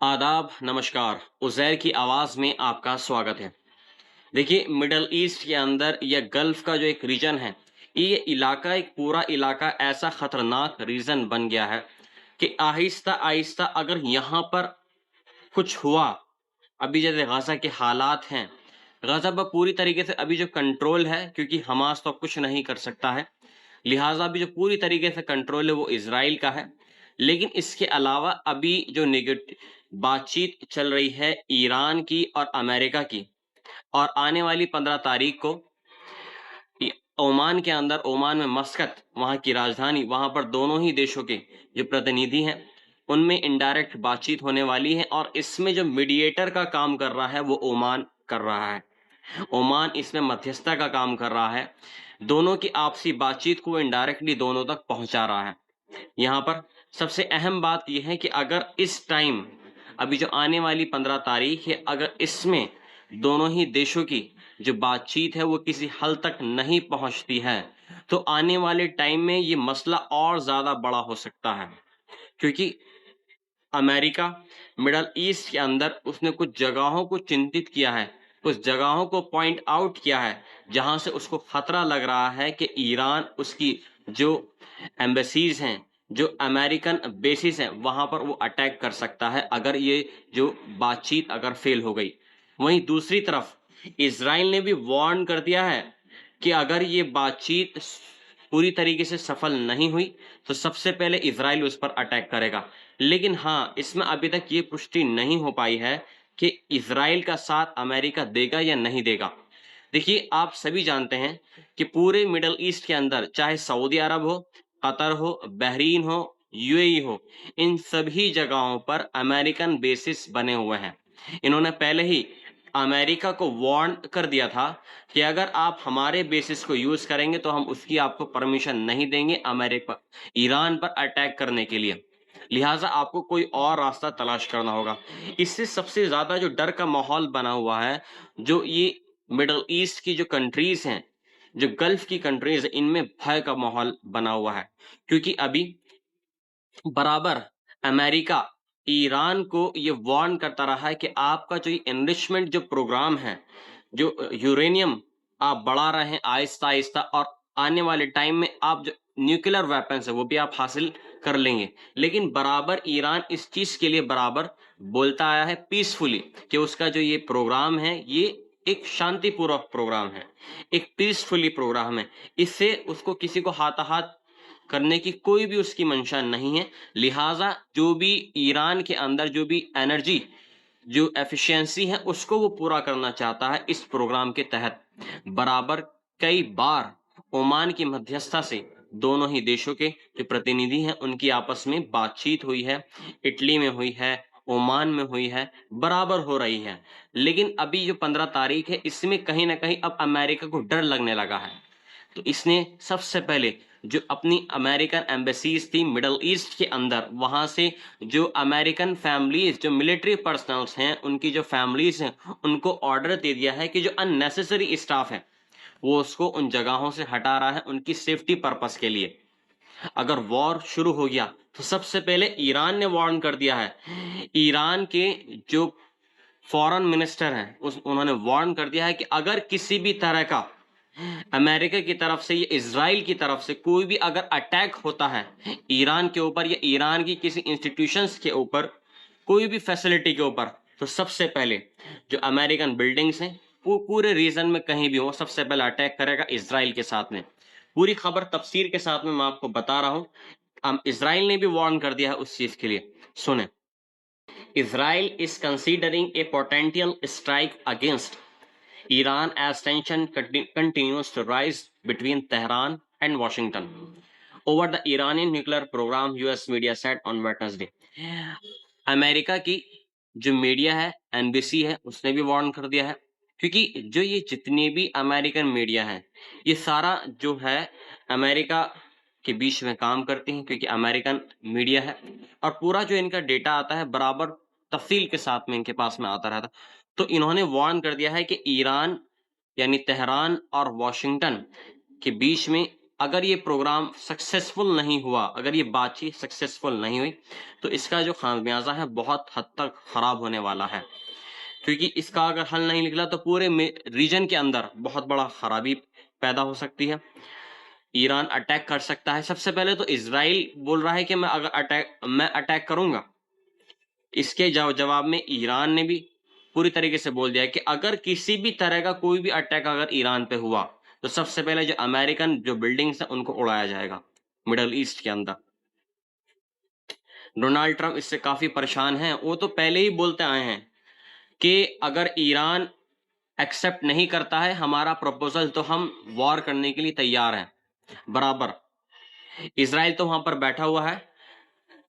आदाब नमस्कार। उज़ैर की आवाज़ में आपका स्वागत है। देखिए, मिडल ईस्ट के अंदर या गल्फ़ का जो एक रीजन है, ये इलाका एक पूरा इलाका ऐसा ख़तरनाक रीजन बन गया है कि आहिस्ता-आहिस्ता अगर यहाँ पर कुछ हुआ, अभी जैसे गाज़ा के हालात हैं, गाज़ा पर पूरी तरीके से अभी जो कंट्रोल है, क्योंकि हमास तो अब कुछ नहीं कर सकता है, लिहाज़ा अभी जो पूरी तरीके से कंट्रोल है वो इज़राइल का है। लेकिन इसके अलावा अभी जो बातचीत चल रही है ईरान की और अमेरिका की, और आने वाली 15 तारीख को ओमान के अंदर, ओमान में मस्कत वहाँ की राजधानी, वहाँ पर दोनों ही देशों के जो प्रतिनिधि हैं उनमें इनडायरेक्ट बातचीत होने वाली है, और इसमें जो मीडिएटर का काम कर रहा है वो ओमान कर रहा है। ओमान इसमें मध्यस्थता का काम कर रहा है, दोनों की आपसी बातचीत को इनडायरेक्टली दोनों तक पहुंचा रहा है। यहाँ पर सबसे अहम बात यह है कि अगर इस टाइम, अभी जो आने वाली 15 तारीख है, अगर इसमें दोनों ही देशों की जो बातचीत है वो किसी हल तक नहीं पहुंचती है, तो आने वाले टाइम में ये मसला और ज्यादा बड़ा हो सकता है। क्योंकि अमेरिका मिडल ईस्ट के अंदर उसने कुछ जगहों को चिंतित किया है, कुछ जगहों को पॉइंट आउट किया है जहां से उसको खतरा लग रहा है कि ईरान उसकी जो एम्बेसीज हैं, जो अमेरिकन बेसिस हैं, वहां पर वो अटैक कर सकता है अगर ये जो बातचीत अगर फेल हो गई। वहीं दूसरी तरफ इजराइल ने भी वार्न कर दिया है कि अगर ये बातचीत पूरी तरीके से सफल नहीं हुई तो सबसे पहले इजराइल उस पर अटैक करेगा। लेकिन हाँ, इसमें अभी तक ये पुष्टि नहीं हो पाई है कि इजराइल का साथ अमेरिका देगा या नहीं देगा। देखिए, आप सभी जानते हैं कि पूरे मिडल ईस्ट के अंदर, चाहे सऊदी अरब हो, कतर हो, बहरीन हो, यूएई हो, इन सभी जगहों पर अमेरिकन बेसिस बने हुए हैं। इन्होंने पहले ही अमेरिका को वार्न कर दिया था कि अगर आप हमारे बेसिस को यूज करेंगे तो हम उसकी आपको परमिशन नहीं देंगे अमेरिका ईरान पर अटैक करने के लिए। लिहाजा आपको कोई और रास्ता तलाश करना होगा। इससे सबसे ज्यादा जो डर का माहौल बना हुआ है, जो ये मिडल ईस्ट की जो कंट्रीज हैं, जो गल्फ की कंट्रीज, इनमें भय का माहौल बना हुआ है। क्योंकि अभी बराबर अमेरिका ईरान को ये वार्न करता रहा है कि आपका जो एनरिचमेंट जो प्रोग्राम है, जो यूरेनियम आप बढ़ा रहे हैं आहिस्ता आहिस्ता, और आने वाले टाइम में आप जो न्यूक्लियर वेपन्स है वो भी आप हासिल कर लेंगे। लेकिन बराबर ईरान इस चीज के लिए बराबर बोलता आया है पीसफुली कि उसका जो ये प्रोग्राम है ये एक शांतिपूर्वक प्रोग्राम है, एक पीसफुली प्रोग्राम है। इससे उसको किसी को हाथाहाथ करने की कोई भी उसकी मंशा नहीं है। लिहाजा जो भी ईरान के अंदर जो भी एनर्जी जो एफिशिएंसी है उसको वो पूरा करना चाहता है इस प्रोग्राम के तहत। बराबर कई बार ओमान की मध्यस्थता से दोनों ही देशों के जो प्रतिनिधि हैं उनकी आपस में बातचीत हुई है, इटली में हुई है, ओमान में हुई है, बराबर हो रही है। लेकिन अभी जो 15 तारीख है, इसमें कहीं ना कहीं अब अमेरिका को डर लगने लगा है। तो इसने सबसे पहले जो अपनी अमेरिकन एम्बेसीज थी मिडल ईस्ट के अंदर, वहां से जो अमेरिकन फैमिलीज, जो मिलिट्री पर्सनल्स हैं, उनकी जो फैमिलीज हैं, उनको ऑर्डर दे दिया है कि जो अननेसेसरी स्टाफ है वो उसको उन जगहों से हटा रहा है उनकी सेफ्टी पर्पस के लिए। अगर वॉर शुरू हो गया तो सबसे पहले ईरान ने वार्न कर दिया है। ईरान के जो फॉरेन मिनिस्टर हैं उन्होंने वार्न कर दिया है कि अगर किसी भी तरह का अमेरिका की तरफ से या इजराइल की तरफ से कोई भी अगर अटैक होता है ईरान के ऊपर या ईरान की किसी इंस्टीट्यूशंस के ऊपर, कोई भी फैसिलिटी के ऊपर, तो सबसे पहले जो अमेरिकन बिल्डिंग्स हैं वो पूरे रीजन में कहीं भी हो, सबसे पहले अटैक करेगा इजराइल के साथ में। पूरी खबर तफसीर के साथ में मैं आपको बता रहा हूं। इजराइल ने भी वार्न कर दिया है उस चीज के लिए। सुने, Israel is considering a potential strike against Iran as tension continues to rise between Tehran and Washington over the Iranian nuclear program, US media said on Wednesday. America की जो मीडिया है, एनबीसी है, उसने भी वार्न कर दिया है। क्योंकि जो ये जितनी भी अमेरिकन मीडिया है, ये सारा जो है अमेरिका के बीच में काम करती हैं, क्योंकि अमेरिकन मीडिया है, और पूरा जो इनका डेटा आता है बराबर तफसील के साथ में इनके पास में आता रहता। तो इन्होंने वार्न कर दिया है कि ईरान यानी तेहरान और वॉशिंगटन के बीच में अगर ये प्रोग्राम सक्सेसफुल नहीं हुआ, अगर ये बातचीत सक्सेसफुल नहीं हुई, तो इसका जो खामियाजा है बहुत हद तक खराब होने वाला है, क्योंकि इसका अगर हल नहीं निकला तो पूरे रीजन के अंदर बहुत बड़ा खराबी पैदा हो सकती है। ईरान अटैक कर सकता है। सबसे पहले तो इजराइल बोल रहा है कि मैं अटैक करूंगा। इसके जवाब में ईरान ने भी पूरी तरीके से बोल दिया कि अगर किसी भी तरह का कोई भी अटैक अगर ईरान पे हुआ तो सबसे पहले जो अमेरिकन जो बिल्डिंग्स हैं उनको उड़ाया जाएगा मिडल ईस्ट के अंदर। डोनाल्ड ट्रंप इससे काफी परेशान हैं। वो तो पहले ही बोलते आए हैं कि अगर ईरान एक्सेप्ट नहीं करता है हमारा प्रपोजल तो हम वॉर करने के लिए तैयार हैं बराबर। इसराइल तो वहां पर बैठा हुआ है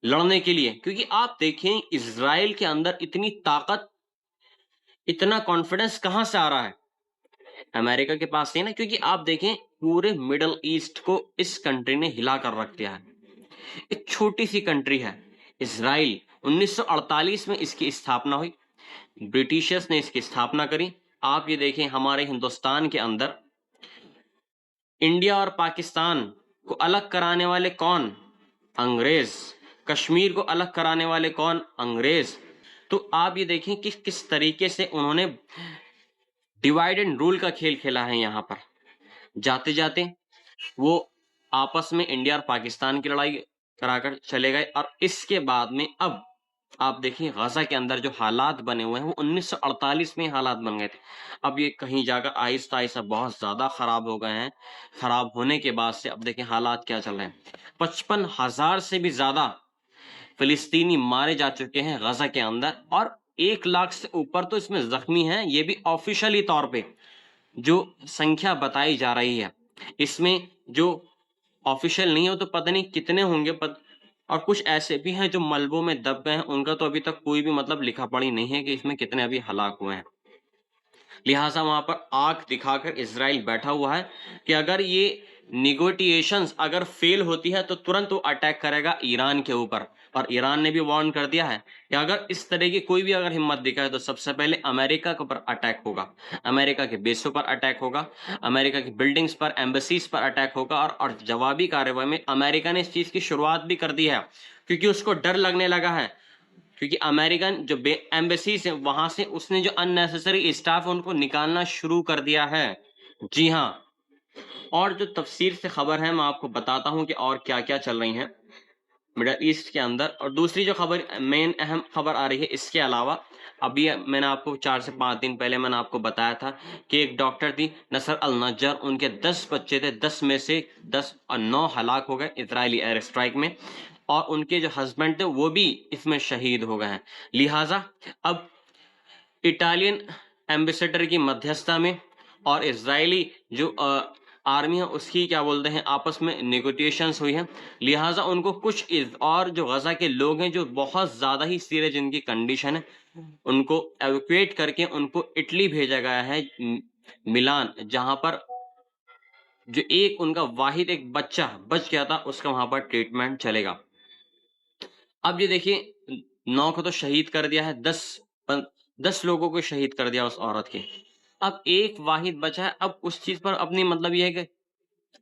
लड़ने के लिए, क्योंकि आप देखें इसराइल के अंदर इतनी ताकत, इतना कॉन्फिडेंस कहां से आ रहा है? अमेरिका के पास नहीं ना, क्योंकि आप देखें पूरे मिडल ईस्ट को इस कंट्री ने हिला कर रख दिया है। एक छोटी सी कंट्री है इसराइल, 1948 में इसकी स्थापना हुई, ब्रिटिशर्स ने इसकी स्थापना करी। आप ये देखें हमारे हिंदुस्तान के अंदर इंडिया और पाकिस्तान को अलग कराने वाले कौन? अंग्रेज। कश्मीर को अलग कराने वाले कौन? अंग्रेज। तो आप ये देखें कि किस तरीके से उन्होंने डिवाइड एंड रूल का खेल खेला है। यहां पर जाते जाते वो आपस में इंडिया और पाकिस्तान की लड़ाई कराकर चले गए, और इसके बाद में अब आप देखिए गाजा के अंदर जो हालात बने हुए हैं वो 1948 में हालात बन गए थे। अब ये कहीं जाकर आहिस्ता आहिस्ता बहुत ज्यादा खराब हो गए हैं। खराब होने के बाद से अब देखिए हालात क्या चल रहे हैं। 55,000 से भी ज्यादा फिलिस्तीनी मारे जा चुके हैं गाजा के अंदर, और 1 लाख से ऊपर तो इसमें जख्मी हैं। ये भी ऑफिशियली तौर पे जो संख्या बताई जा रही है, इसमें जो ऑफिशियल नहीं हो तो पता नहीं कितने होंगे और कुछ ऐसे भी हैं जो मलबों में दब गए हैं, उनका तो अभी तक कोई भी मतलब लिखा पढ़ी नहीं है कि इसमें कितने अभी हलाक हुए हैं। लिहाजा वहां पर आंख दिखाकर इसराइल बैठा हुआ है कि अगर ये निगोटिएशंस अगर फेल होती है तो तुरंत वो अटैक करेगा ईरान के ऊपर। और ईरान ने भी वार्न कर दिया है कि अगर इस तरह की कोई भी अगर हिम्मत दिखाए तो सबसे पहले अमेरिका के ऊपर अटैक होगा, अमेरिका के बेसों पर अटैक होगा, अमेरिका की बिल्डिंग्स पर, एम्बेसीज पर अटैक होगा। और जवाबी कार्रवाई में अमेरिका ने इस चीज की शुरुआत भी कर दी है, क्योंकि उसको डर लगने लगा है, क्योंकि अमेरिकन जो एम्बेसी से वहां से उसने जो अननेसेसरी स्टाफ उनको निकालना शुरू कर दिया है। जी हाँ। और जो तफसीर से खबर है मैं आपको बताता हूं कि और क्या क्या चल रही हैं मिडल ईस्ट के अंदर। और दूसरी जो खबर मेन अहम खबर आ रही है इसके अलावा, अभी मैंने आपको 4 से 5 दिन पहले मैंने आपको बताया था कि एक डॉक्टर थी नसर अल नज्जर, उनके 10 बच्चे थे, 10 में से 10 और 9 हलाक हो गए इजरायली एयर स्ट्राइक में, और उनके जो हस्बैंड थे वो भी इसमें शहीद हो गए हैं। लिहाजा अब इटालियन एम्बेसडर की मध्यस्थता में और इजरायली जो आर्मी है उसकी क्या बोलते हैं आपस में नेगोटिएशंस हुई है। लिहाजा उनको कुछ और जो गजा के लोग हैं जो बहुत ज्यादा ही सीरियस जिनकी कंडीशन है उनको एवोक्यूएट करके उनको इटली भेजा गया है, मिलान, जहां पर जो एक उनका वाहिद एक बच्चा बच गया था उसका वहां पर ट्रीटमेंट चलेगा। अब ये देखिए 9 को तो शहीद कर दिया है, 10 लोगों को शहीद कर दिया उस औरत के। अब एक वाहिद बचा है। अब उस चीज पर अपनी मतलब ये है कि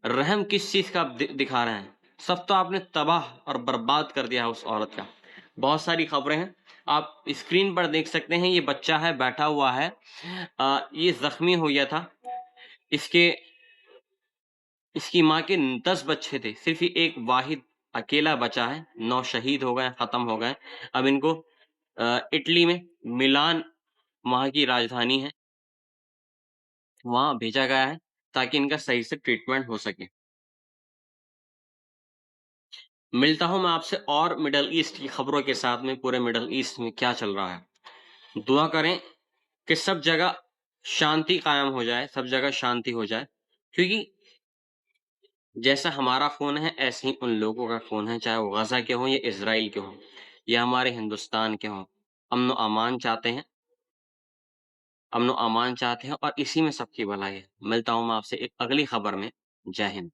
रहम किस चीज का आप दिखा रहे हैं? सब तो आपने तबाह और बर्बाद कर दिया है उस औरत का। बहुत सारी खबरें हैं, आप स्क्रीन पर देख सकते हैं। ये बच्चा है बैठा हुआ है, ये जख्मी हो गया था। इसके इसकी माँ के 10 बच्चे थे, सिर्फ ये एक वाहिद अकेला बचा है। 9 शहीद हो गए, खत्म हो गए। अब इनको इटली में मिलान वहां की राजधानी है, वहां भेजा गया है ताकि इनका सही से ट्रीटमेंट हो सके। मिलता हूं मैं आपसे और मिडल ईस्ट की खबरों के साथ में, पूरे मिडल ईस्ट में क्या चल रहा है। दुआ करें कि सब जगह शांति कायम हो जाए, सब जगह शांति हो जाए, क्योंकि जैसा हमारा खून है ऐसे ही उन लोगों का खून है, चाहे वो गजा के हों या इसराइल के हों या हमारे हिंदुस्तान के हों। अमन अमान चाहते हैं, अमन अमान चाहते हैं, और इसी में सबकी भलाई है। मिलता हूं मैं आपसे एक अगली खबर में। जय हिंद।